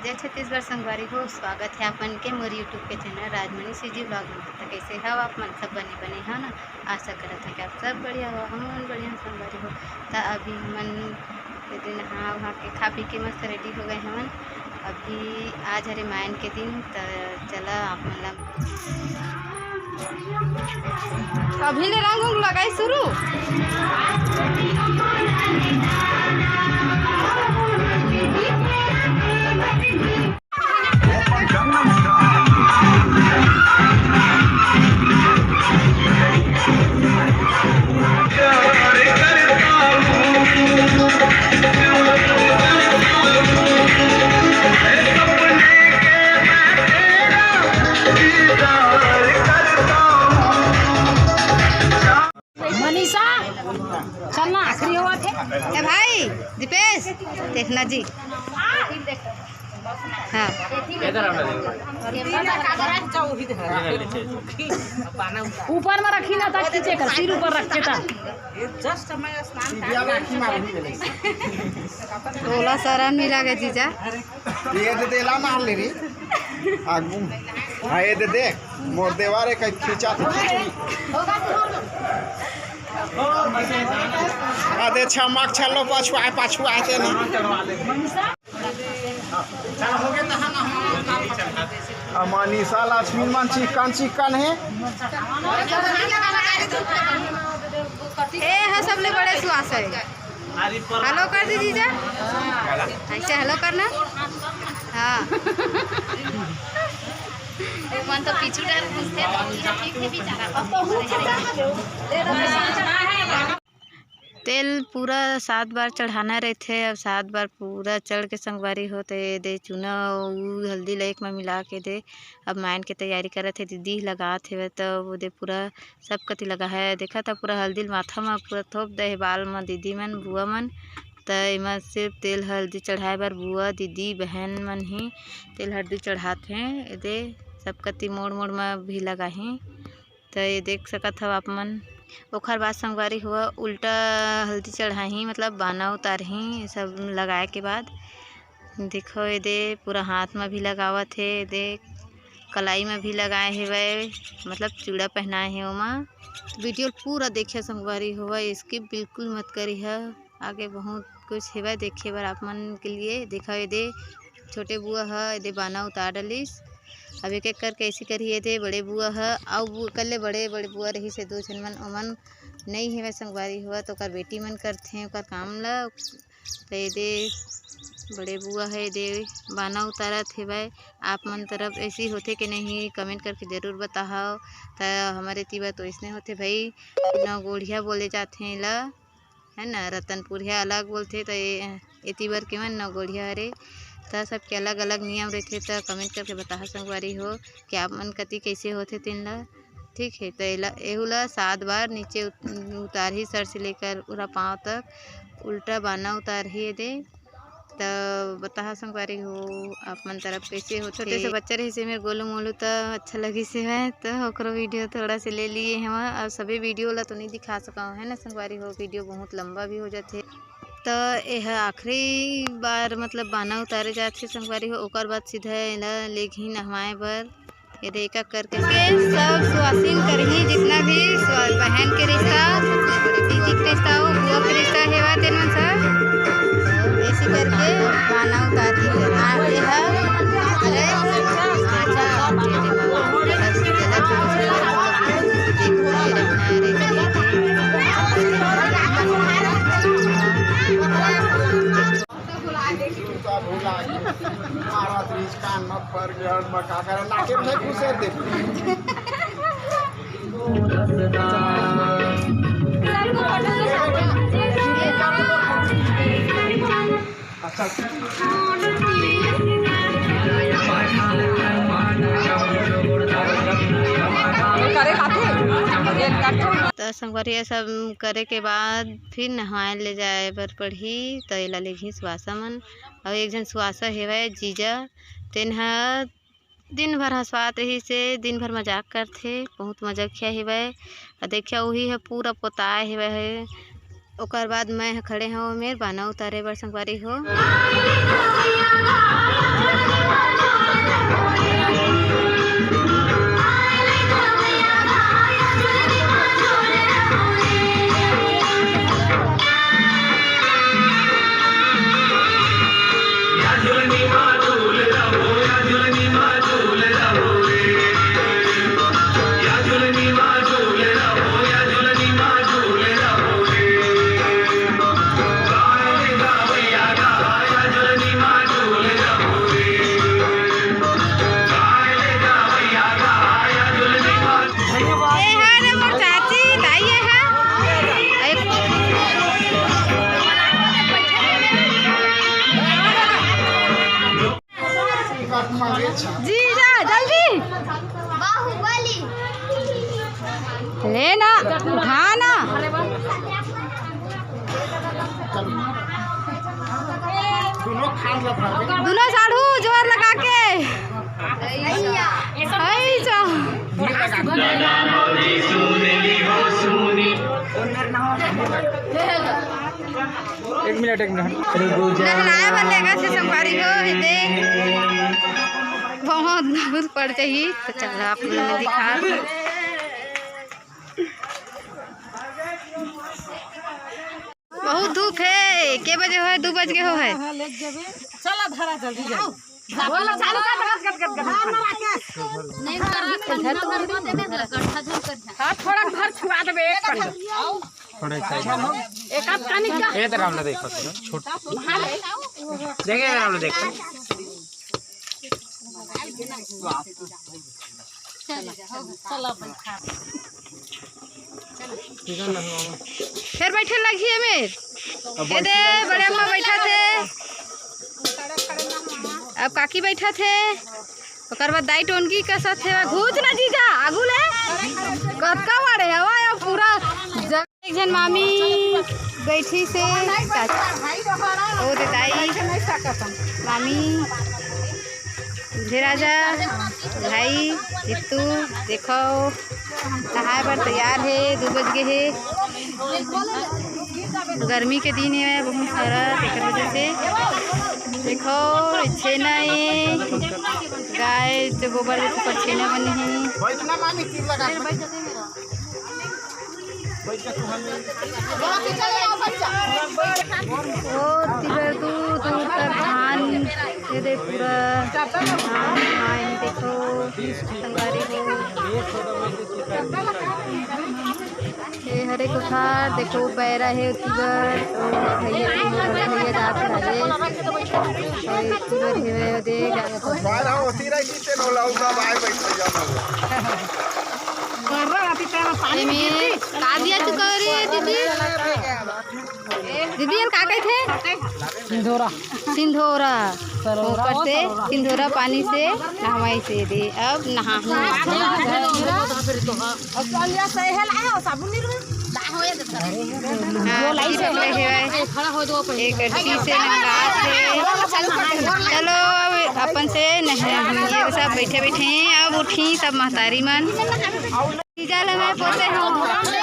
जय छत्तीसगढ़ संगवारी हो। स्वागत है अपन के मोर यूट्यूब के चैनल राजमणि सीजी ब्लॉग में। तो कैसे हो आप मन? सब बने हो ना? आशा करते हैं कि आप सब बढ़िया हो, हम बढ़िया संगवारी हो। तो अभी हमन नहा वहाँ के खा पी के मस्त रेडी हो गए हमन। अभी आज हरे मायन के दिन। तो चला आप मतलब अभी ले रंग उंग लगाई शुरू। मनीषा चलना आखिरी हुआ थे। ए भाई दीपेश देखना जी। हाँ ऊपर में रखी ना तक खींचे कर सिर ऊपर रखे था। तोला सारा मिला गया जीजा। ये दे देला मार ले रे आगू। हाँ ये दे देख मोर देवारे का खींचा तो आधे छमक छलो पाछू आते ना। मनीषा लक्ष्मी मन चिकन है। ए सबले बड़े सुहास है। हेलो कर दी जीजा, ऐसे हेलो करना। हाँ मन तो पीछू डर तेल पूरा 7 बार चढ़ाना रहते। अब 7 बार पूरा चढ़ के संगवारी होते दे चूना हल्दी लाइक में मिला के दे। अब मायन के तैयारी करत है दीदी लगा थे तो वो दे पूरा सब कति लगा है। देखा था पूरा हल्दी माथा में पूरा थोप दे बाल में दीदी मन बुआ मन। तो इमा सिर्फ तेल हल्दी चढ़ाए बार बुआ दीदी बहन मन ही तेल हल्दी चढ़ाते हैं। दे सब कति मोड़ मोड़ में भी लगा ही। तो ये देख सकत हो आप मन। ओखर बाद संगवारी हुआ उल्टा हल्दी चढ़ाही मतलब बाना उतारही सब लगाए के बाद। देखो ये दे पूरा हाथ में भी लगावत है। दे कलाई में भी लगाए है मतलब चूड़ा पहनाए है। ओमा वीडियो पूरा देखे संगवारी हुआ, इसकी बिल्कुल मत करी है। आगे बहुत कुछ है देखे बार आप मन के लिए। देखा ये दे छोटे बुआ है दे बाना उतार डलिस। अब एक एक करके ऐसी करिए दे बड़े बुआ है और कल बड़े बुआ रही से 2 जन मन ओमन नहीं है संगवारी हुआ तो कर बेटी मन करथे ओकर काम ला। तो ये दे बड़े बुआ है दे बाना उतारत है भाई। आप मन तरफ ऐसी होते कि नहीं कमेंट करके ज़रूर बताओ। तो हमारे तीवा तो इसने होते भाई नवगोढ़िया बोले जाते ला है ना, रतनपुरिया अलग बोलते। तो ये तीवर के मन नवगोढ़िया हरे। तो सबके अलग अलग नियम रहते। तो कमेंट करके बता संगवारी हो कि आप मन कति कैसे होते तीन ला। ठीक है तो एहू ला 7 बार नीचे उतार ही सर से लेकर पूरा पाँव तक उल्टा बाना उतार ही दे। तो बता संगवारी हो आप मन तरफ कैसे हो। छोटे से बच्चे रही से मेरे गोलू मोलू तो अच्छा लगी से है। तो ओकरो वीडियो थोड़ा से ले लिए हम। और सभी वीडियो ला तो नहीं दिखा सका है ना संगवारी हो, वीडियो बहुत लंबा भी हो जाते। तो यह आखिरी बार मतलब बाना उतारे जाते संगवारी हो। ओकर बाद सीधा ले घी नहवाए बर ये देखा करके सब सुहासिन करही जितना भी बहन के रिश्ता दीदी के रिश्ता हो बुआ के रिश्ता हेवा तेन मन सब ऐसी करके बाना उतारी कान में पर मका कर नाके में घुसे दे। तो संगवारी सब करे के बाद फिर नहाए ले जाए बर पढ़ी। तो एला ले घी सुहासा मन और एक जन सुहासा हेवै जीजा तेन ह दिन भर हंसवात रही से दिन भर मजाक करथे। बहुत मजा किया हेवै और देखिया वही है पूरा पोताए हेवै है। ओकर बाद मैं खड़े हो मेर बाना उतारे बर संगवारी हो। जीजा जल्दी बाहुबली लेना उठाना। दोनों साढ़ू जोर लगा के एक मिनट नहलाए बनेगा से संगवारी हो देख बहुत दूर पड़ जाइए तो चल आप लोगों ने दिखा। बहुत धूप है। के बजे हो है? 2 बज के हो है। चला धरा जल्दी जाओ थोड़ा घर छुआ देबे एक आध कानी का ये तो राम ने देखो छोटा देखे राम ने देखो फिर बैठे लगी है मेर ये दे बड़े अम्मा बैठा थे अब काकी बैठा थे ओकर बाद दाई टोनगी का साथ थे घूच ना जीजा आगू ले कतका बड़े हवा या पूरा एक जन मामी बैठी से ओ दे दाई मामी राजा भाई जितू देखो नहाए पर तैयार है। 2 बज गए है। गर्मी के दिन है बहुत सारा एक वजह से देखो छेना है गाय जो गोबर पर छेना बने हैं। और तिबर दूर दूर तक धान दे पूरा धान देखो संगारी हो ये हरे कुठार देखो बैरा है तिबर भैया जात राजेश और तिबर है दे दिया चुका दीदी दीदी का कहे थे सिंधोरा ऊपर से सिंधोरा पानी से नहवाई से दे अब नहा एक अच्छी से चलो अपन से नहीं सब बैठे बैठे अब उठी सब महतारी मन लगाए पोते हो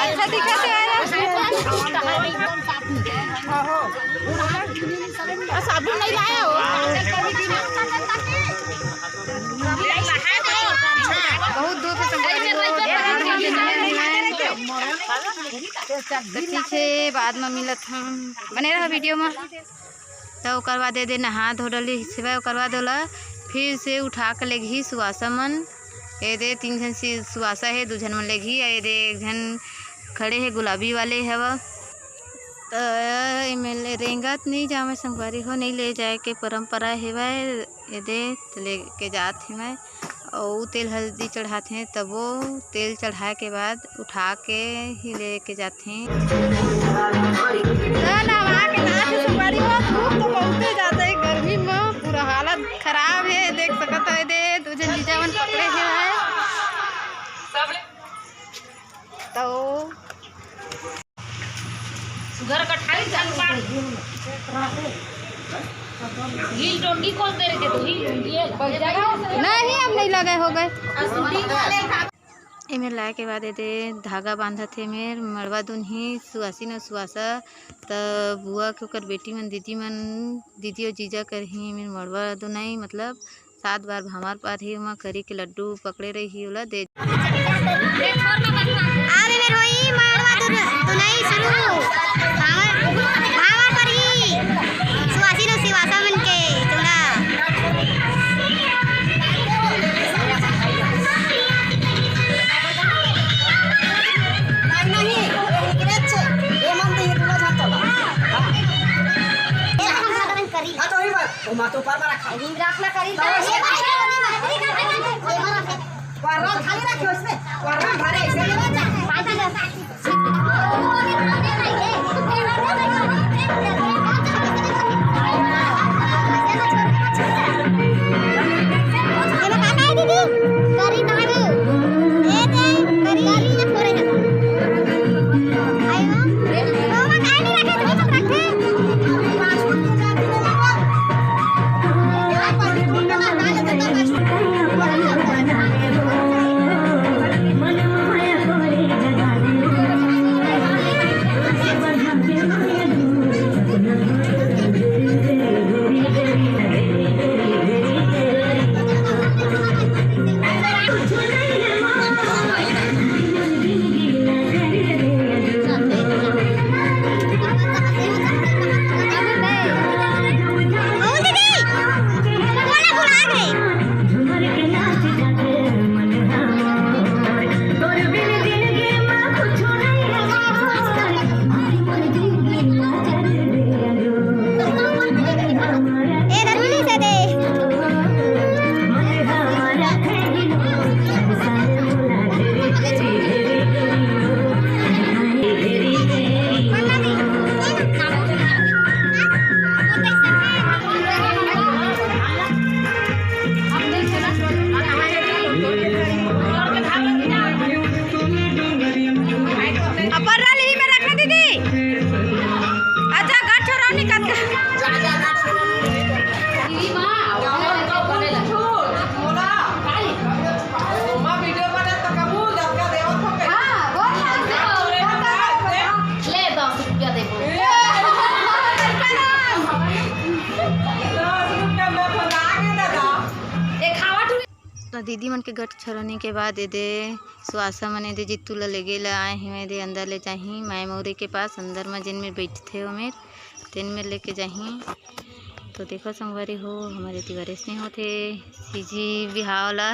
अच्छा दिखत है साबुन नहीं लाया हो बहुत दूर से बाद में मिलत हम बने रहा वीडियो में तो ओकर बाद दे नहा धो डली सिवाय ओकर बाद होला फिर से उठा के लेगी सुहासा मन ये दे 3 जन सुहासा है 2 जन मन लेगी ये दे 1 जन खड़े है गुलाबी वाले है वह तो इमें रेंगत नहीं जामे संगवारी हो नहीं ले जाए के परंपरा है वह ये दे ले के जाते हैं मैं और तेल हल्दी चढ़ाते हैं तब वो तेल चढ़ाए के बाद उठा के ही ले के जाते हैं। संगवारी हो धूप तो बहुत ज़्यादा है गर्मी में पूरा हालत खराब है देख सकते है दे 2 जन जीजा मन पकड़े है तो घर का ठाई चालू कर हिल डोंगी कौन दे रहे थे तो हिल डोंगी है नहीं हम नहीं लगे हो गए एमें लाए के बाद दे धागा बांधा थे मेर मड़वा दुनही सुहासी न सुहासा त बुआ के ओकर बेटी मन दीदी और जीजा कर ही मेर मड़वा दुनाई मतलब 7 बार भामार पार ही वहाँ करी के लड्डू पकड़े रही ओला दे दीदी मन के गट छरने के बाद दे सुआसा मने दे जितू ला लेगे ला आए हैं दे अंदर ले जाही माय मौरी के पास अंदर में जिन में बैठते हो मेर तेन में लेके जाही। तो देखो संगवारी हो हमारे तिवारिश नहीं होते सीजी बिहाव ला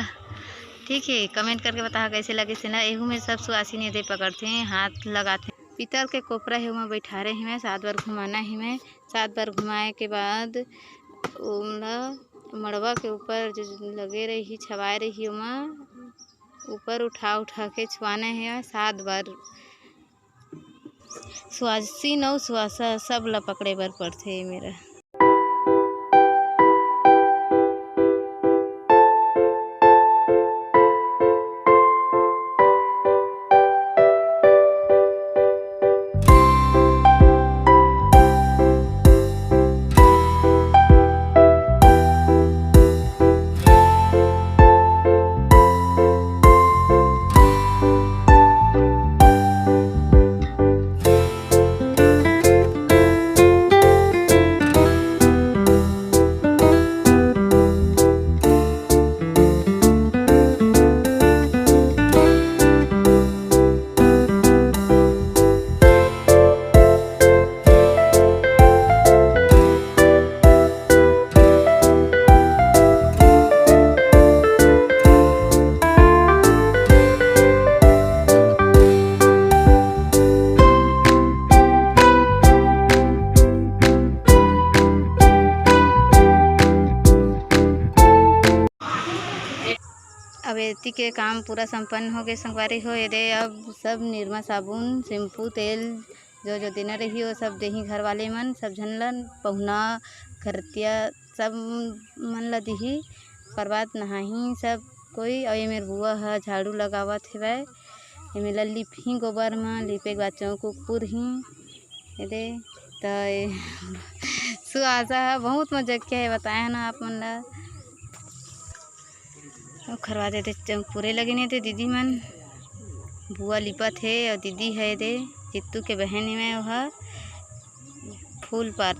ठीक है। कमेंट करके बता कैसे लगे से ना। एहू में सब सुआसी ने दे पकड़ते हैं हाथ लगाते हैं। पीतल के कोपरा है मैं बैठा रहे हैं 7 बार घुमाना है मैं 7 बार घुमाए के बाद ओमला मड़वा के ऊपर जो लगे रही छवाए रही ओमा ऊपर उठा के छुआना है 7 बार। सुआसी नौ सुआसा सब ला पकड़े बर पड़थे मेरा। अब एती के काम पूरा संपन्न हो गए संगवारी हो। ये अब सब निरमा साबुन शैम्पू तेल जो देना रही वो सब देही घर वाले मन सब झन पहुना घरतिया सब मन ला दिही। पर बाद नहाही सब कोई और ये मेरे बुआ है झाड़ू लगावत है ये मेला लिपही गोबर में लिपे के बाद चौक उपुर ही ये तो सुहासा है बहुत मजा किया है बताया ना आप मन ला खरवा देते पूरे लगे नहीं थे। दीदी मन बुआ लिपा थे और दीदी है दे जित्तू के बहन में वह फूल पात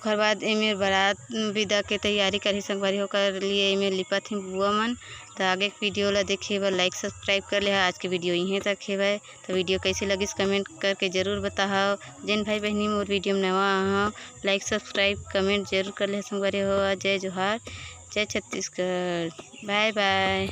और बाद एमेर बारात विदा के तैयारी करी संगवारी होकर लिए एमेर लिपा थी बुआ मन। तो आगे वीडियो ला देखे बर लाइक सब्सक्राइब कर ले। आज के वीडियो यहीं तक है। तो वीडियो कैसे लगिस कमेंट करके ज़रूर बताओ। जिन भाई बहनी मोर वीडियो में नवा हो लाइक सब्सक्राइब कमेंट जरूर कर ले संगवारी हो। जय जोहार जय छत्तीसगढ़ बाय बाय।